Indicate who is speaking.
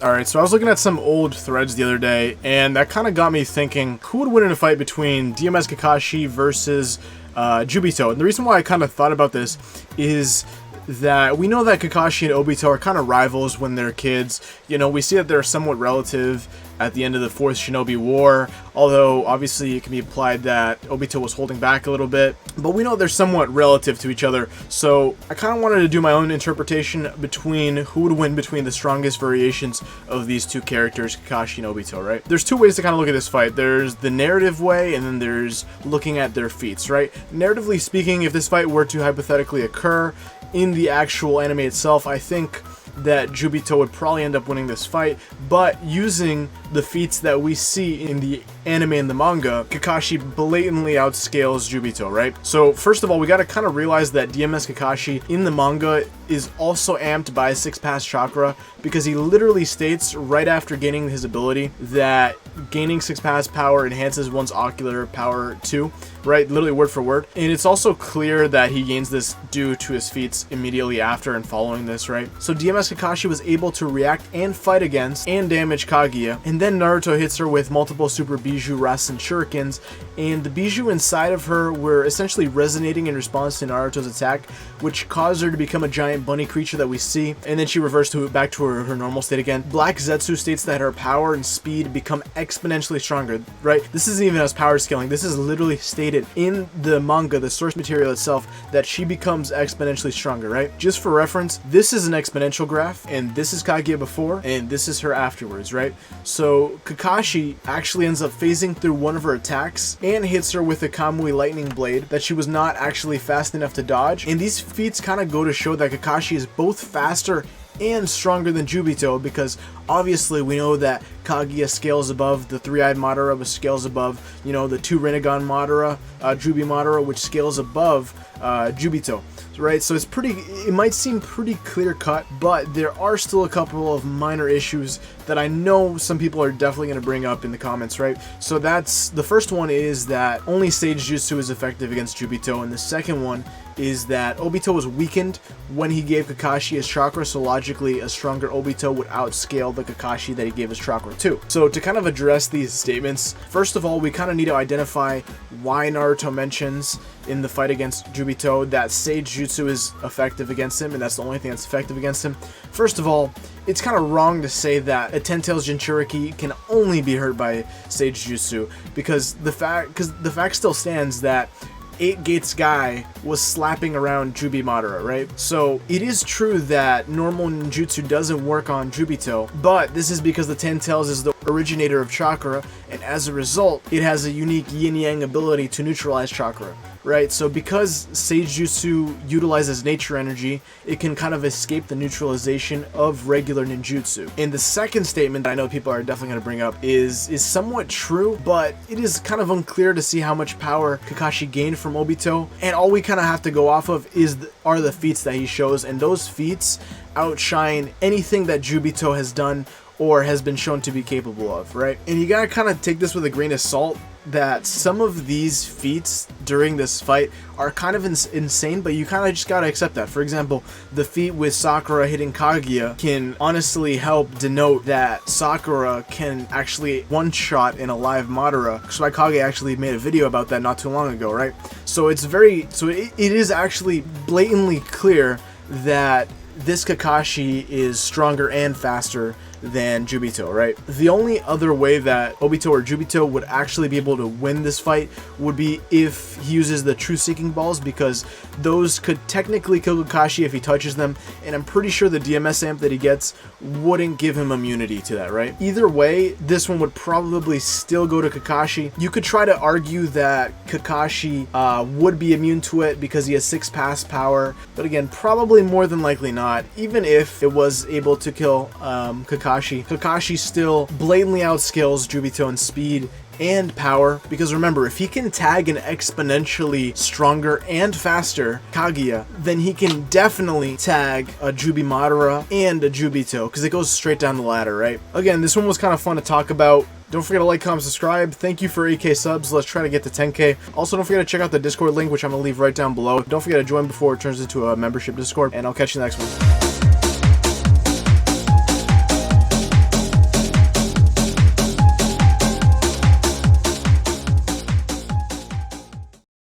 Speaker 1: Alright, so I was looking at some old threads the other day, and that kind of got me thinking, who would win in a fight between DMS Kakashi versus Juubito? And the reason why I kind of thought about this is that we know that Kakashi and Obito are kind of rivals when they're kids. You know, we see that they're somewhat relative at the end of the 4th Shinobi War, although obviously it can be implied that Obito was holding back a little bit, but we know they're somewhat relative to each other. So I kind of wanted to do my own interpretation between who would win between the strongest variations of these two characters, Kakashi and Obito, right? There's two ways to kind of look at this fight. There's the narrative way, and then there's looking at their feats, right? Narratively speaking, if this fight were to hypothetically occur in the actual anime itself, I think that Juubito would probably end up winning this fight, but using the feats that we see in the anime and the manga, Kakashi blatantly outscales Juubito, right? So first of all, we gotta kind of realize that DMS Kakashi in the manga is also amped by 6-pass chakra, because he literally states right after gaining his ability that gaining 6-pass power enhances one's ocular power too, right? Literally word for word. And it's also clear that he gains this due to his feats immediately after and following this, right? So DMS Kakashi was able to react and fight against and damage Kaguya, and then Naruto hits her with multiple Super Bijou Rasen Shurikens, and the Bijou inside of her were essentially resonating in response to Naruto's attack, which caused her to become a giant bunny creature that we see, and then she reversed back to her normal state again. Black Zetsu states that her power and speed become exponentially stronger, right? This isn't even as power scaling. This is literally stated in the manga, the source material itself, that she becomes exponentially stronger, right? Just for reference, this is an exponential graph, and this is Kaguya before, and this is her afterwards, right? So Kakashi actually ends up phasing through one of her attacks and hits her with a Kamui lightning blade that she was not actually fast enough to dodge. And these feats kind of go to show that Kakashi is both faster and stronger than Juubito, because obviously we know that Kaguya scales above the 3-eyed Madara, which scales above, you know, the 2 Rinnegan Madara, Jubi Madara, which scales above Juubito, right? So it's it might seem pretty clear cut, but there are still a couple of minor issues that I know some people are definitely going to bring up in the comments, right? So that's, the first one is that only Sage Jutsu is effective against Juubito, and the second one is that Obito was weakened when he gave Kakashi his chakra, so logically a stronger Obito would outscale the Kakashi that he gave his chakra to. So to kind of address these statements, first of all, we kind of need to identify why Naruto mentions in the fight against Juubito that Sage Jutsu is effective against him, and that's the only thing that's effective against him. First of all, it's kind of wrong to say that a 10-tails Jinchuriki can only be hurt by Sage Jutsu, because the fact still stands that 8 Gates Guy was slapping around Jubi Madara, right? So it is true that normal ninjutsu doesn't work on Juubito, but this is because the 10 Tails is the originator of chakra, and as a result, it has a unique yin-yang ability to neutralize chakra, right? So because Sage Jutsu utilizes nature energy, it can kind of escape the neutralization of regular ninjutsu. And the second statement that I know people are definitely going to bring up is somewhat true, but it is kind of unclear to see how much power Kakashi gained from Obito, and all we kind of have to go off of are the feats that he shows, and those feats outshine anything that Juubito has done or has been shown to be capable of, right? And you gotta kind of take this with a grain of salt, that some of these feats during this fight are kind of insane, but you kind of just gotta accept that. For example, the feat with Sakura hitting Kaguya can honestly help denote that Sakura can actually one-shot in a live Madara. So Kaguya actually made a video about that not too long ago, right? So it is actually blatantly clear that this Kakashi is stronger and faster than Juubito, right? The only other way that Obito or Juubito would actually be able to win this fight would be if he uses the True Seeking Balls, because those could technically kill Kakashi if he touches them, and I'm pretty sure the DMS amp that he gets wouldn't give him immunity to that, right? Either way, this one would probably still go to Kakashi. You could try to argue that Kakashi would be immune to it because he has 6-pass power, but again, probably more than likely not. Even if it was able to kill Kakashi still blatantly outscales Juubito in speed and power, because remember, if he can tag an exponentially stronger and faster Kaguya, then he can definitely tag a Jubi Madara and a Juubito, because it goes straight down the ladder, right? Again, this one was kind of fun to talk about. Don't forget to like, comment, subscribe. Thank you for 8K subs. Let's try to get to 10K. Also, don't forget to check out the Discord link, which I'm going to leave right down below. Don't forget to join before it turns into a membership Discord, and I'll catch you in the next one.